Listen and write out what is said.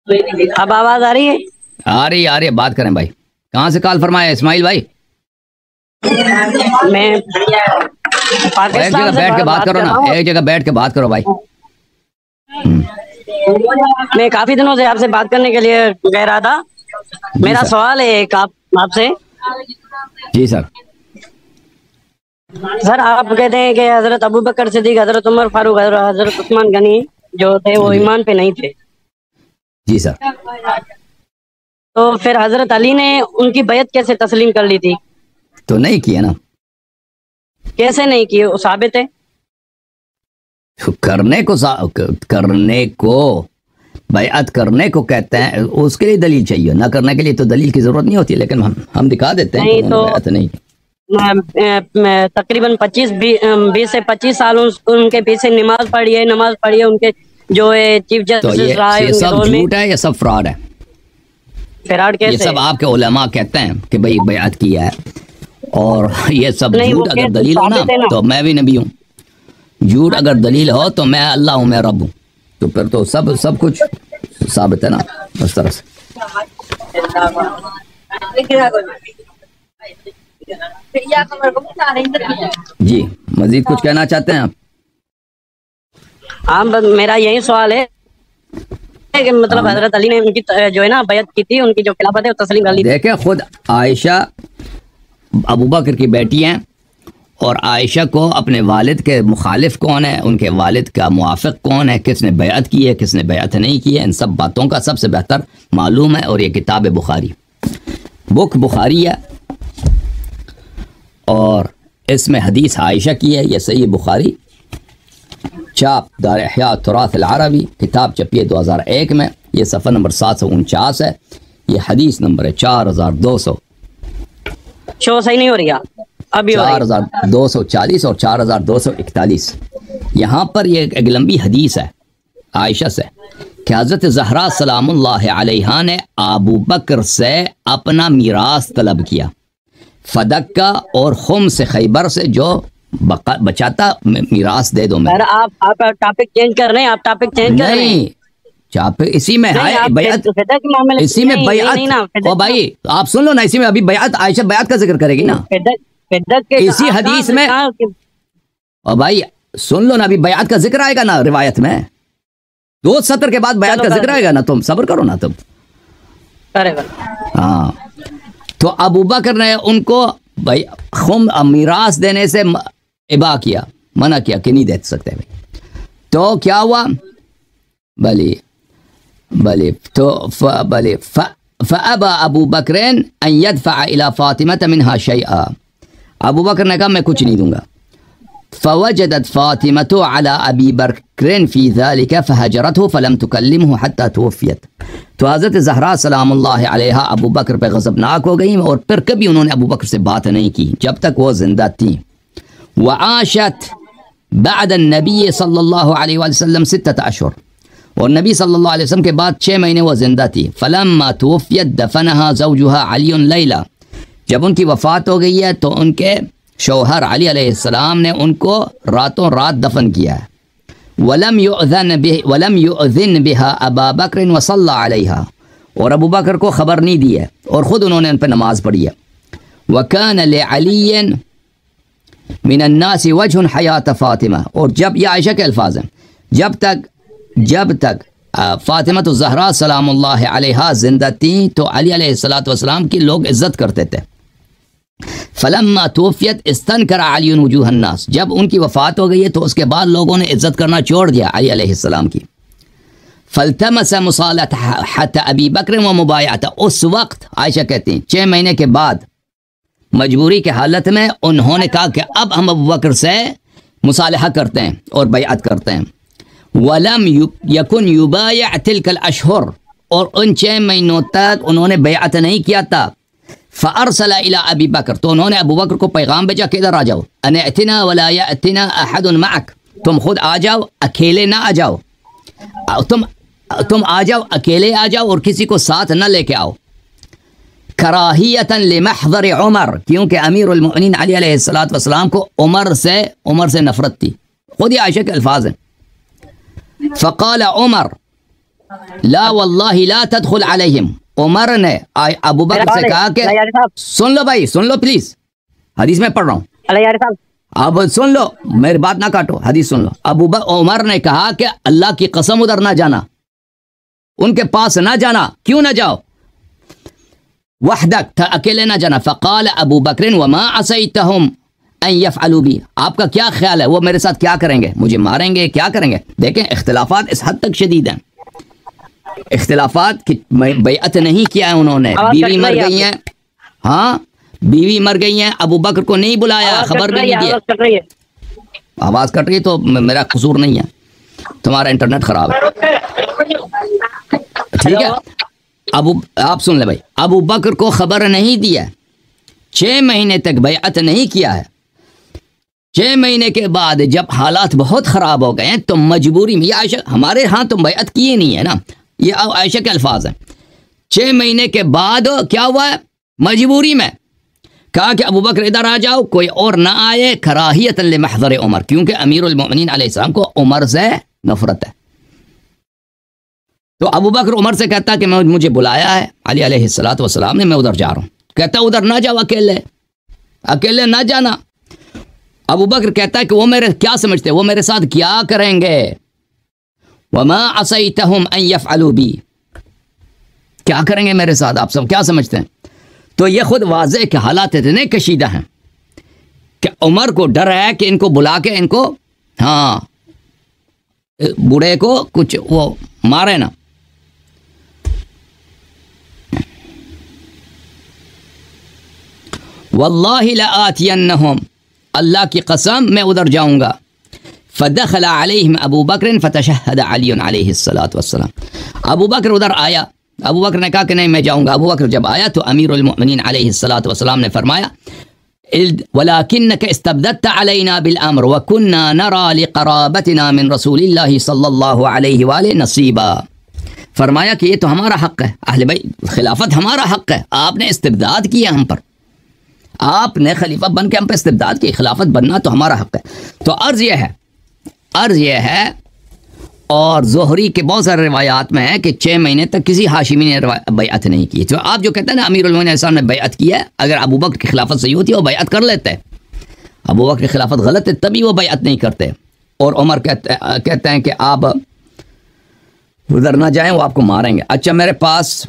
अब आवाज आ रही है? आ रही है। बात करें भाई। कहाँ से कॉल फरमाया इस्माइल भाई? मैं एक जगह बैठ के बात करो ना, एक जगह बैठ के बात करो भाई। मैं काफी दिनों से आपसे बात करने के लिए कह रहा था। मेरा सवाल है एक आपसे। जी सर। सर आप कहते हैं कि हजरत अबू बकर सिद्दीक, हजरत उमर फारूक, हजरत उस्मान गनी जो थे वो ईमान पे नहीं थे। जी सर। तो फिर हजरत अली ने उनकी बैत कैसे तस्लीम कर ली थी? तो नहीं किया ना। कैसे नहीं किए? वो साबित है। करने को बैअत करने को कहते हैं, उसके लिए दलील चाहिए। ना करने के लिए तो दलील की जरूरत नहीं होती, लेकिन हम दिखा देते हैं। नहीं तो नहीं। तकरीबन 20 से 25 साल उनके पीछे नमाज पढ़ी है उनके जो है चीफ जस्टिस रहा है। ये सब झूठ है, ये सब फ्रॉड है। फ्रॉड कैसे? ये सब आपके उलमा कहते हैं कि भाई बैअत किया है, और ये सब झूठ। अगर दलील हो ना तो मैं भी नबी हूँ। झूठ अगर दलील हो तो मैं अल्लाह हूँ, मैं रब हूँ। तो फिर तो सब कुछ साबित है ना उस तरह से। जी मजीद कुछ कहना चाहते हैं आप? हाँ मेरा यही सवाल है कि मतलब हजरत अली ने उनकी जो है ना बैत की थी, उनकी जो खिलाफत है वो तस्लीम कर ली। देखे खुद आयशा अबू बकर की बेटी हैं, और आयशा को अपने वालिद के मुखालिफ कौन है, उनके वालिद का मुआफ़िक कौन है, किसने बैअत की है, किसने बैअत नहीं की है, इन सब बातों का सबसे बेहतर मालूम है। और ये किताब बुखारी, बुक बुखारी है, और इसमें हदीस आयशा की है। ये सही बुखारी, छाप दार इह्या तुराथ अल अरबी, किताब छपी है 2001 में। ये सफ़ा नंबर 749 है। ये हदीस नंबर है 4200। शो सही नहीं हो रही है अभी? 4240 और 4241। यहाँ पर ये एक लंबी हदीस है आयशा से कि हज़रत ज़हरा सलामुल्लाह अलैहा ने अबू बकर से अपना मीरास तलब किया, फदक्का और खुम से खैबर से जो बचाता मीरास दे दो। मैं आप टॉपिक चेंज कर रहे हैं। आप टॉपिक चेंज कर रहे हैं। इसी में है बैअत, इसी में बैअत। ओ भाई आप सुन लो ना, इसी में अभी बैअत, आयशा बैअत का जिक्र करेगी ना इसी हदीस में। और भाई सुन लो ना, अभी बैअत का जिक्र आएगा ना रिवायत में। 2 सत्र के बाद बैअत का जिक्र आएगा ना। तुम सब्र करो ना तुम। हाँ, तो अबू बकर ने उनको भाई खुम मीरास देने से इबा किया, मना किया कि नहीं दे सकते भाई। तो क्या हुआ? भले तो फ़अबा अबू बकरन अन यदफ़अ इला फ़ातिमा मिन्हा शैआ। अबू बकर ने कहा मैं कुछ नहीं दूंगा। फ़वजदत फ़ातिमतु अला अबी बकरन फ़ी ज़ालिका फ़हजरतहु फ़लम तुकल्लिमहु हत्ता तुवफ़ियत। तो हज़रत ज़हरा सलामुल्लाह अलैहा अबू बकर पे गज़बनाक हो गई, और फिर कभी उन्होंने अबू बकर से बात नहीं की जब तक वो जिंदा थी। वआशत बाद नबी सल्लल्लाहु अलैहि वसल्लम 6 अशहुर, और नबी सल्लल्लाहु अलैहि वसल्लम के बाद 6 महीने वो जिंदा थी। फलम्मा तुवफ़ियत दफनहा ज़ौजुहा अली लैला। जब उनकी वफ़ात हो गई है तो उनके शौहर अली अलैहिस्सलाम ने उनको रातों रात दफन किया है। वलम युअज़िन बिहा अबा बकर वसल्ला अलैहा, और अबू बकर को ख़बर नहीं दी है, और ख़ुद उन्होंने उन पर नमाज पढ़ी है। वकान लिअलिय्यन मिनन्नास वजहुन हयात फ़ातिमा। और जब, ये आयशा के अल्फाज हैं, जब तक फ़ातिमा तो ज़हरा सलामुल्लाह अलैहा जिंदा थी तो अली अलैहिस्सलातु वस्सलाम की लोग इज़्ज़त करते थे। फलम्मा तुवफ़ियत इस्तनकर अली वजूहन नास। जब उनकी वफ़ात हो गई है तो उसके बाद लोगों ने इज़्ज़त करना छोड़ दिया अली अलैहिस्सलाम की। फल्तमस मुसालहत अबी बकर व मुबायअत। उस वक्त आयशा कहती हैं 6 महीने के बाद मजबूरी के हालत में उन्होंने कहा कि अब हम अबू बकर से मुसालहा करते हैं और बैअत करते हैं। वलम यकुन युबाय तिलकल अशहुर, और उन 6 महीनों तक उन्होंने बैअत नहीं किया था। फ़अरसला इला अबी बकर, तो उन्होंने अबू बकर को पैगाम भेजा कि इधर आ जाओ। अनअतिना वला यअतिना अहदुन मअक, तुम खुद आ जाओ, अकेले ना आ जाओ। तुम आ जाओ, अकेले आ जाओ, और किसी को साथ न लेके आओ। कराहियतन लिमहज़र उमर, क्योंकि अमीरुल मोमिनीन अली अलैहिस्सलातु वस्सलाम को उमर से नफरत थी। खुद ही आयशा के अल्फाज हैं। फ़क़ाल उमर, ला वल्लाहि ला तदखुल अलैहिम। उमर ने अबू बकर से कहा कि सुन लो भाई, सुन लो प्लीज, हदीस में पढ़ रहा हूँ, अब सुन लो, मेरी बात ना काटो, हदीस सुन लो। उमर ने कहा कि अल्लाह की कसम उधर ना जाना, उनके पास ना जाना। क्यों ना जाओ? वहदक, था अकेले ना जाना। फ़क़ाल अबू बकर वमा असैतहुम अन यफ़अलू बी, आपका क्या ख्याल है वो मेरे साथ क्या करेंगे? मुझे मारेंगे, क्या करेंगे? देखें इख्तिलाफात इस हद तक शदीद हैं, इख्तिलाफात की बैअत नहीं किया है उन्होंने, बीवी मर गई है, हाँ बीवी मर गई है, अबू बकर को नहीं बुलाया, खबर भी नहीं दी। आवाज कट रही है तो मेरा कसूर नहीं है, तुम्हारा इंटरनेट खराब है, ठीक है। आप सुन ले भाई, अबू बकर को खबर नहीं दिया, 6 महीने तक बैअत नहीं किया है। 6 महीने के बाद जब हालात बहुत ख़राब हो गए हैं तो मजबूरी में, ये आयशा हमारे यहाँ तो बैअत किए नहीं है ना, ये आयशा के अल्फाज हैं। 6 महीने के बाद क्या हुआ है? मजबूरी में कहा कि अबू बकर इधर आ जाओ, कोई और ना आए, कराहियतन लिमहज़र उमर, क्योंकि अमीरुल मोमिनीन अलैहिस्सलाम को उमर से नफरत है। तो अबू बकर उमर से कहता कि मुझे बुलाया है अली अलैहिस्सलातु वस्सलाम ने, मैं उधर जा रहा हूँ। कहता उधर ना जाओ, अकेले अकेले ना जाना। अबू बकर कहता है कि वो मेरे क्या समझते, वो मेरे साथ क्या करेंगे? वमा असैतहुम अन यफ़अलू बी, क्या करेंगे मेरे साथ, आप सब क्या समझते हैं? तो ये खुद वाज़े के हालात इतने कशीदा हैं कि उमर को डर है कि इनको बुला के इनको, हाँ बूढ़े को कुछ वो मारे ना। वल्लाहि लआतियन्नहुम, अल्लाह की कसम मैं उधर जाऊंगा। फदखल अलैहिम अबू बकर फतशहद अली अलैहिस्सलातु वस्सलाम, अबू बकर उधर आया, अबू बकर ने कहा कि नहीं मैं जाऊंगा। अबू बकर जब आया तो अमीरुल मोमिनीन अलैहिस्सलातु वस्सलाम ने फरमाया वलाकिन्नका इस्तबदत अलैना बिल अम्र व कुन्ना नरा लिक़राबतिना मिन रसूलिल्लाहि सल्लल्लाहु अलैहि वाले नसीबा। फरमाया कि ये तो हमारा हक है, अहले बैत खिलाफत हमारा हक है, आपने इस्तिबदाद किया हम पर, आपने खलीफा बन के हम पर इस्तिबदाद की, खिलाफत बनना तो हमारा हक है। तो अर्ज़ यह है और ज़ोहरी के बहुत सारे रिवायात में है कि 6 महीने तक किसी हाशिमी ने बैअत नहीं की। तो आप जो कहते हैं ना अमीरुल मोमिनीन ने बैअत की है, अगर अबू बकर की खिलाफत सही होती है वो बैअत कर लेते हैं, अबू बकर की खिलाफत गलत है तभी वो बैअत नहीं करते। और उमर कहते हैं कि आप उधर ना जाएं, वो आपको मारेंगे। अच्छा मेरे पास